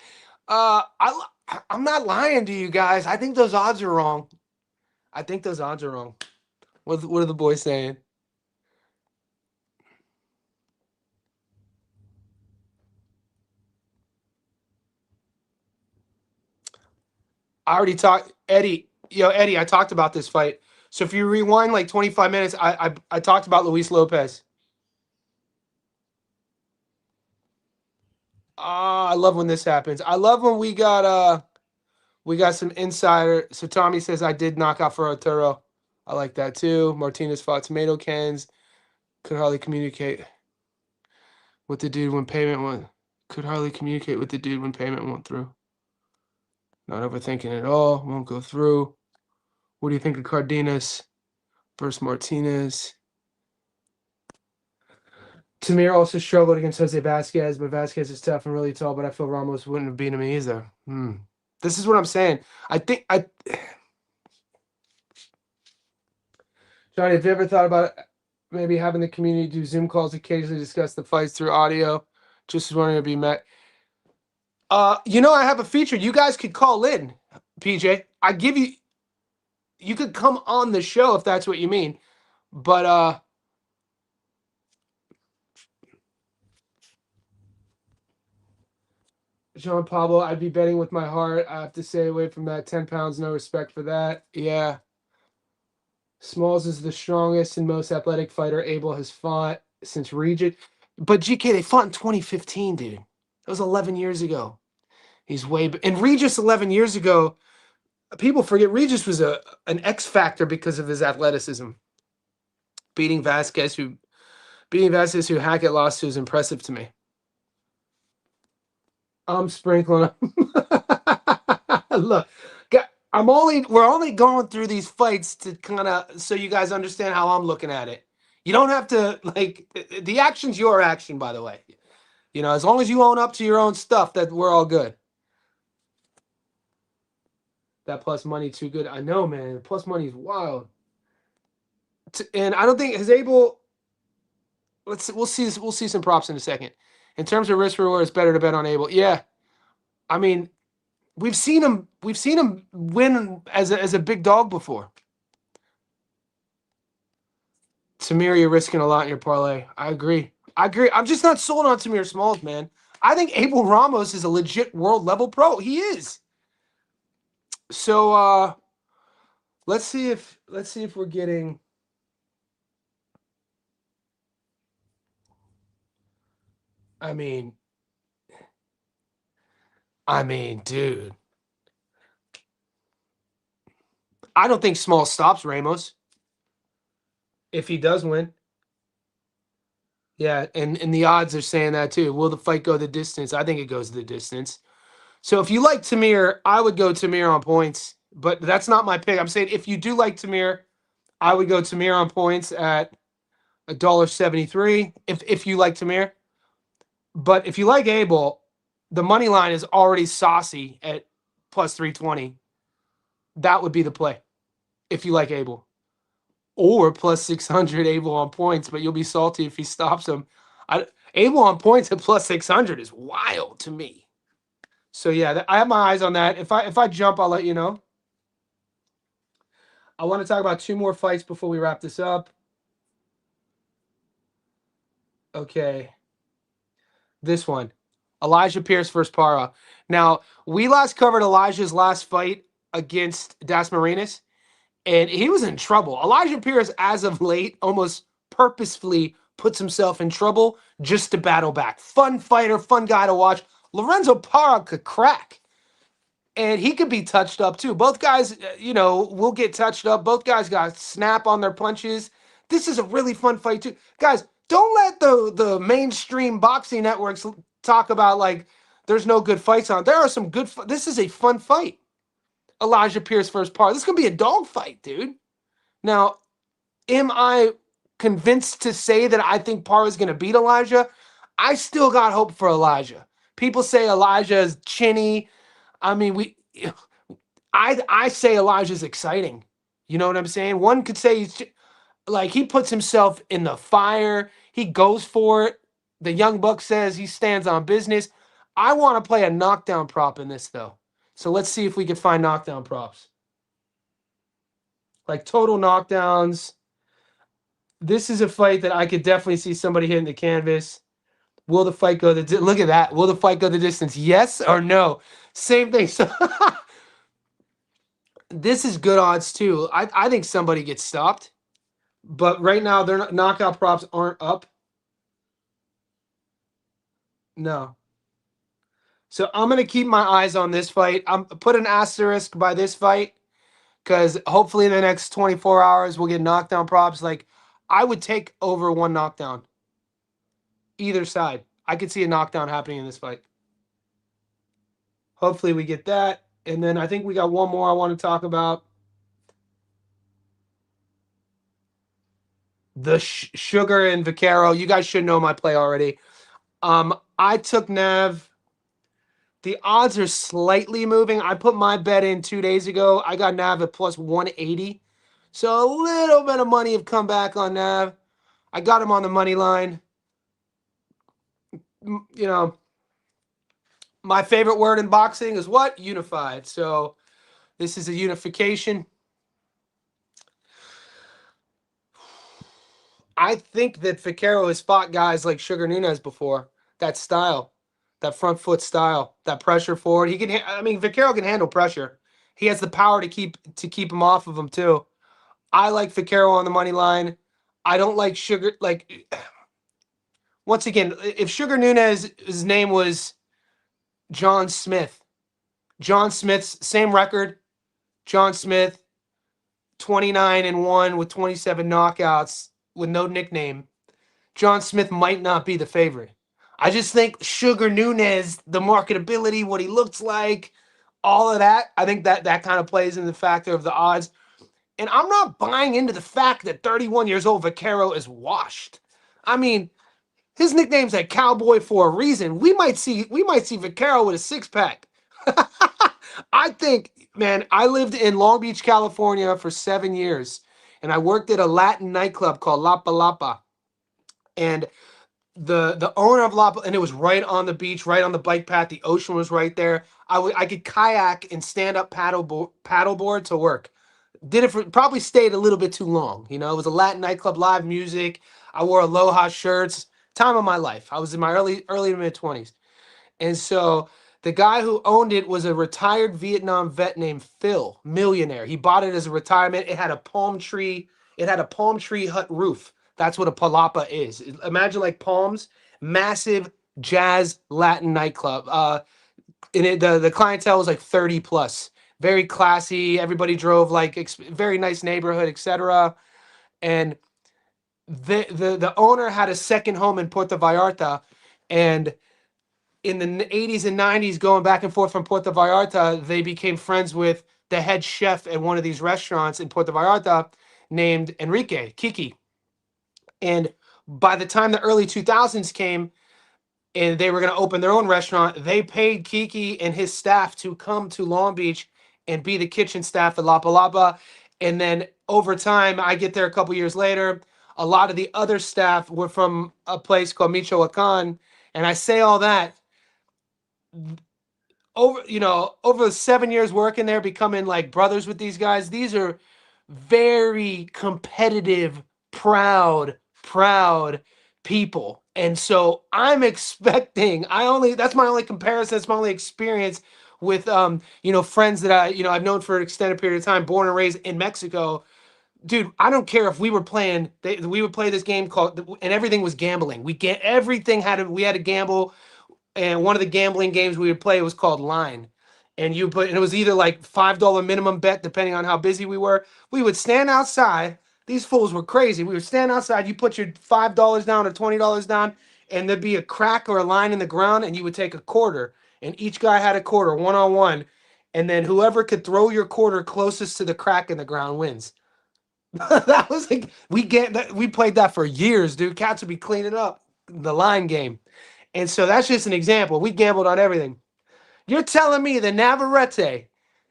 Speaker 1: I'm not lying to you guys. I think those odds are wrong. I think those odds are wrong. What are the boys saying? I already talked, Eddie. Yo, Eddie, I talked about this fight. So if you rewind like 25 minutes, I talked about Luis Lopez. Ah, I love when this happens. I love when we got some insider. So Tommy says I did knock out for Arturo. I like that too. Martinez fought tomato cans. Could hardly communicate with the dude when payment went. Could hardly communicate with the dude when payment went through. Not overthinking at all. Won't go through. What do you think of Cardenas versus Martinez? Tamir also struggled against Jose Vasquez, but Vasquez is tough and really tall. But I feel Ramos wouldn't have beaten him either. This is what I'm saying. I think Johnny, have you ever thought about maybe having the community do Zoom calls occasionally discuss the fights through audio? Just as wanting to be met. I have a feature. You guys could call in, PJ. I give you. You could come on the show if that's what you mean, but Jean Pablo, I'd be betting with my heart. I have to stay away from that. 10 pounds, no respect for that. Yeah. Smalls is the strongest and most athletic fighter Abel has fought since Regis. But GK, they fought in 2015, dude. That was 11 years ago. He's and Regis 11 years ago. People forget Regis was an X factor because of his athleticism. Beating Vasquez, who Hackett lost to, is impressive to me. I'm sprinkling. Look, we're only going through these fights to kind of so you guys understand how I'm looking at it. You don't have to like the action's your action, by the way. As long as you own up to your own stuff, that we're all good. That plus money too good. I know, man. Plus money is wild. And I don't think his Abel. We'll see some props in a second. In terms of risk reward, it's better to bet on Abel. Yeah, I mean, we've seen him win as a big dog before. Tamir, you're risking a lot in your parlay. I agree. I'm just not sold on Tamir Smalls, man. I think Abel Ramos is a legit world level pro. He is. So let's see if we're getting. I mean, dude. I don't think Small stops Ramos if he does win. Yeah, and the odds are saying that too. Will the fight go the distance? I think it goes the distance. So if you like Tamir, I would go Tamir on points, but that's not my pick. I'm saying if you do like Tamir, I would go Tamir on points at $1.73 if you like Tamir. But if you like Abel, the money line is already saucy at plus 320. That would be the play if you like Abel. Or plus 600 Abel on points, but you'll be salty if he stops him. Abel on points at plus 600 is wild to me. So yeah, I have my eyes on that. If I jump, I'll let you know. I want to talk about two more fights before we wrap this up. Okay. This one. Elijah Pierce versus Para. Now, we last covered Elijah's last fight against Das Marinas, and he was in trouble. Elijah Pierce, as of late, almost purposefully puts himself in trouble just to battle back. Fun fighter, fun guy to watch. Lorenzo Para could crack. And he could be touched up too. Both guys, will get touched up. Both guys got snap on their punches. This is a really fun fight too. Guys, don't let the mainstream boxing networks talk about like there's no good fights on. There are some good this is a fun fight. Elijah Pierce first part. This is gonna be a dogfight, dude. Now, am I convinced to say that I think Parra is gonna beat Elijah? I still got hope for Elijah. People say Elijah is chinny. I mean, I say Elijah's exciting. You know what I'm saying? One could say like he puts himself in the fire. He goes for it. The young buck says he stands on business. I want to play a knockdown prop in this though. So let's see if we can find knockdown props. Like total knockdowns. This is a fight that I could definitely see somebody hitting the canvas. Will the fight go look at that? Will the fight go the distance? Yes or no? Same thing. So this is good odds too. I think somebody gets stopped, but right now their knockout props aren't up. No. So I'm gonna keep my eyes on this fight. I'm put an asterisk by this fight because hopefully in the next 24 hours we'll get knockdown props. Like I would take over one knockdown, either side. I could see a knockdown happening in this fight. Hopefully we get that, and then I think we got one more I want to talk about. The Sugar and Vaquero. You guys should know my play already. I took Nav. The odds are slightly moving. I put my bet in 2 days ago. I got Nav at plus 180. So a little bit of money have come back on Nav. I got him on the money line. You know, my favorite word in boxing is what? Unified. So this is a unification. I think that Vaquero has fought guys like Sugar Nunez before. That style, that front foot style, that pressure forward. He can. I mean, Vaquero can handle pressure. He has the power to keep him off of him too. I like Vaquero on the money line. I don't like Sugar. Like once again, if Sugar Nunez's name was John Smith, John Smith's same record. John Smith, 29-1 with 27 knockouts with no nickname. John Smith might not be the favorite. I just think Sugar Nunez, the marketability, what he looks like, all of that, I think that kind of plays in the factor of the odds. And I'm not buying into the fact that 31 years old Vaquero is washed. I mean, his nickname's a cowboy for a reason. We might see Vaquero with a six pack. I think, man, I lived in Long Beach, California for 7 years, and I worked at a Latin nightclub called Lapa Lapa. And the owner of Lapa, and it was right on the beach, right on the bike path. The ocean was right there. I could kayak and stand up paddleboard to work. Did it for probably stayed a little bit too long. You know, it was a Latin nightclub, live music. I wore Aloha shirts. Time of my life. I was in my early to mid 20s. And so the guy who owned it was a retired Vietnam vet named Phil, millionaire. He bought it as a retirement. It had a palm tree. It had a palm tree hut roof. That's what a palapa is. Imagine like palms, massive jazz Latin nightclub. And the clientele was like 30 plus, very classy. Everybody drove like very nice neighborhood, etc. And the owner had a second home in Puerto Vallarta, and in the 80s and 90s, going back and forth from Puerto Vallarta, they became friends with the head chef at one of these restaurants in Puerto Vallarta named Enrique Kiki. And by the time the early 2000s came and they were going to open their own restaurant, they paid Kiki and his staff to come to Long Beach and be the kitchen staff at Lapa Lapa. And then over time, I get there a couple years later, a lot of the other staff were from a place called Michoacan. And I say all that over 7 years working there, becoming like brothers with these guys. These are very competitive, proud people. And so I'm expecting, that's my only comparison, that's my only experience with friends that I've known for an extended period of time, born and raised in Mexico. Dude, I don't care if we were playing, we would play this game called, and everything was gambling. We had to gamble, and one of the gambling games we would play was called Line. And it was either like $5 minimum bet, depending on how busy we were. We would stand outside. These fools were crazy. We would stand outside. You put your $5 down or $20 down, and there'd be a crack or a line in the ground, and you would take a quarter. And each guy had a quarter, one on one. and then whoever could throw your quarter closest to the crack in the ground wins. That was like we played that for years, dude. Cats would be cleaning up the line game, and so that's just an example. We gambled on everything. You're telling me the Navarrete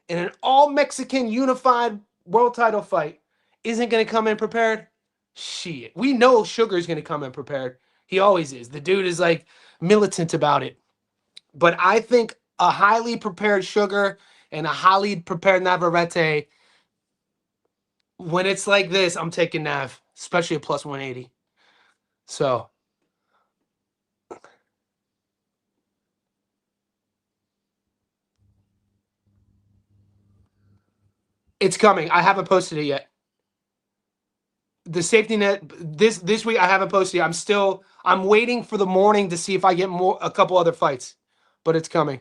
Speaker 1: in an all Mexican unified world title fight isn't going to come in prepared? Shit. We know Sugar's going to come in prepared. He always is. The dude is like militant about it. But I think a highly prepared Sugar and a highly prepared Navarrete, when it's like this, I'm taking Nav, especially a plus 180. So it's coming. I haven't posted it yet. The safety net this week I haven't posted yet. I'm waiting for the morning to see if I get a couple other fights, but it's coming.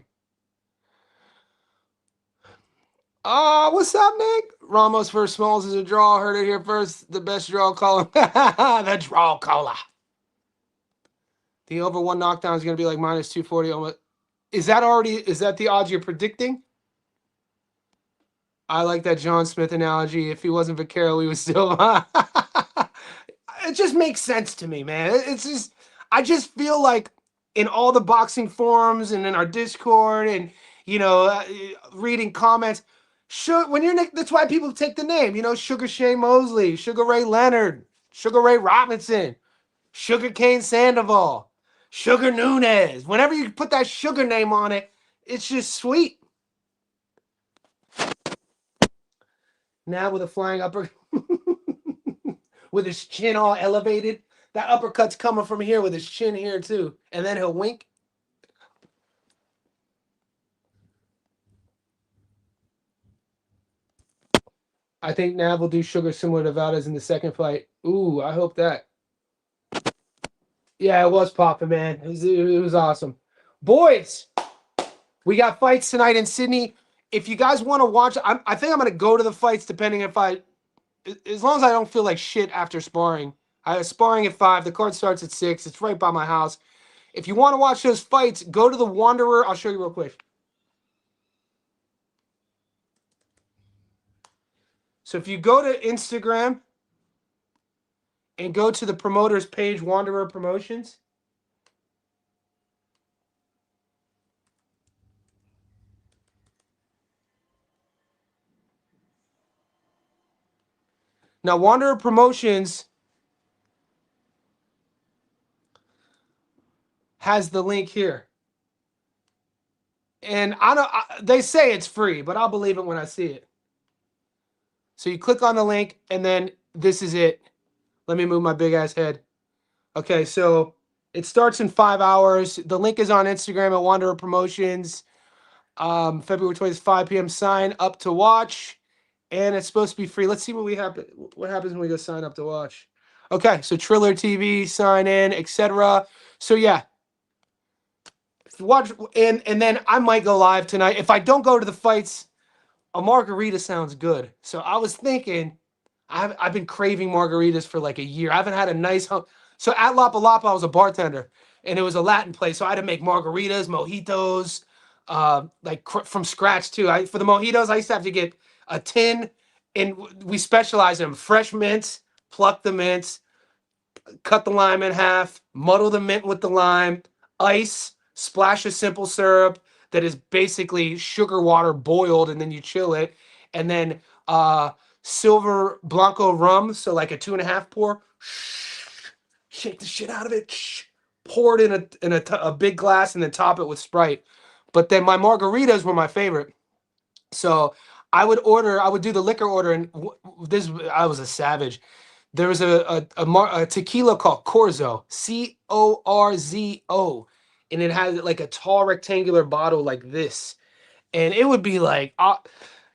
Speaker 1: What's up, Nick? Ramos versus Smalls is a draw. Heard it here first. The best draw caller. The draw caller. The over one knockdown is going to be like minus 240. Almost. Is that the odds you're predicting? I like that John Smith analogy. If he wasn't Vaquero, he was still. It just makes sense to me, man. It's just, I just feel like in all the boxing forums and in our Discord and, reading comments, when you're Nick, that's why people take the name, Sugar Shane Mosley, Sugar Ray Leonard, Sugar Ray Robinson, Sugar Cane Sandoval, Sugar Nunez. Whenever you put that sugar name on it, it's just sweet. Now with a flying upper, with his chin all elevated. That uppercut's coming from here with his chin here too. And then he'll wink. I think Nav will do Sugar similar to Valdez in the second fight. Ooh, I hope that. Yeah, it was popping, man. It was awesome. Boys, we got fights tonight in Sydney. If you guys want to watch, I think I'm going to go to the fights depending if as long as I don't feel like shit after sparring. I was sparring at 5. The card starts at 6. It's right by my house. If you want to watch those fights, go to the Wanderer. I'll show you real quick. So if you go to Instagram and go to the promoters page, Wanderer Promotions. Now, Wanderer Promotions has the link here. And they say it's free, but I'll believe it when I see it. So you click on the link, and then this is it. Let me move my big ass head. Okay, so it starts in 5 hours. The link is on Instagram at Wanderer Promotions. February 20th, 5 p.m. Sign up to watch, and it's supposed to be free. Let's see what happens when we go sign up to watch. Okay, so Triller TV, sign in, etc. So yeah, watch, and then I might go live tonight. If I don't go to the fights, a margarita sounds good. So I was thinking, I've been craving margaritas for like a year. I haven't had a nice home. So at Lapa Lapa, I was a bartender, and it was a Latin place. So I had to make margaritas, mojitos, from scratch too. For the mojitos, I used to have to get a tin, and we specialize in them. Fresh mints, pluck the mints, cut the lime in half, muddle the mint with the lime, ice, splash of simple syrup that is basically sugar water boiled, and then you chill it, and then silver blanco rum, so like a 2.5 pour. Shake the shit out of it. Pour it in a big glass, and then top it with Sprite. But then my margaritas were my favorite. So I would do the liquor order, and I was a savage. There was a tequila called Corzo, Corzo, and it had like a tall rectangular bottle like this, and it would be like,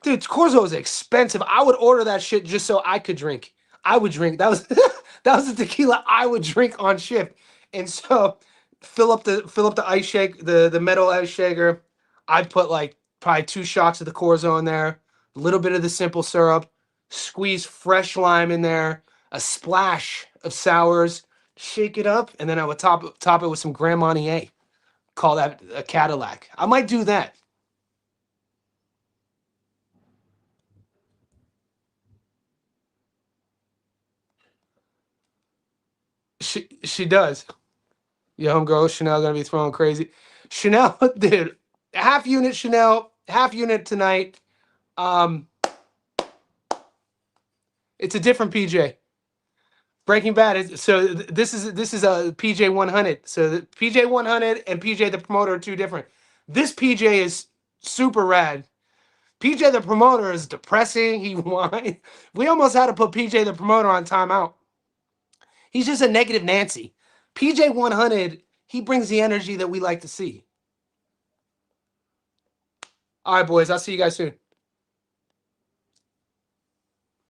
Speaker 1: dude, Corzo is expensive. I would order that shit just so I could drink. I would drink. That was that was the tequila I would drink on shift, and so fill up the ice shake, the metal ice shaker. I'd put like probably 2 shots of the Corzo in there, a little bit of the simple syrup, squeeze fresh lime in there, a splash of sours, shake it up, and then I would top it with some Grand Marnier. Call that a Cadillac. I might do that. She does. Your homegirl Chanel gonna be throwing crazy. Chanel, dude, half unit Chanel, half unit tonight. Um, it's a different PJ. Breaking Bad is so. This is a PJ 100. So the PJ 100 and PJ the promoter are two different. This PJ is super rad. PJ the promoter is depressing. He whine. We almost had to put PJ the promoter on timeout. He's just a negative Nancy. PJ 100, he brings the energy that we like to see. All right, boys. I'll see you guys soon.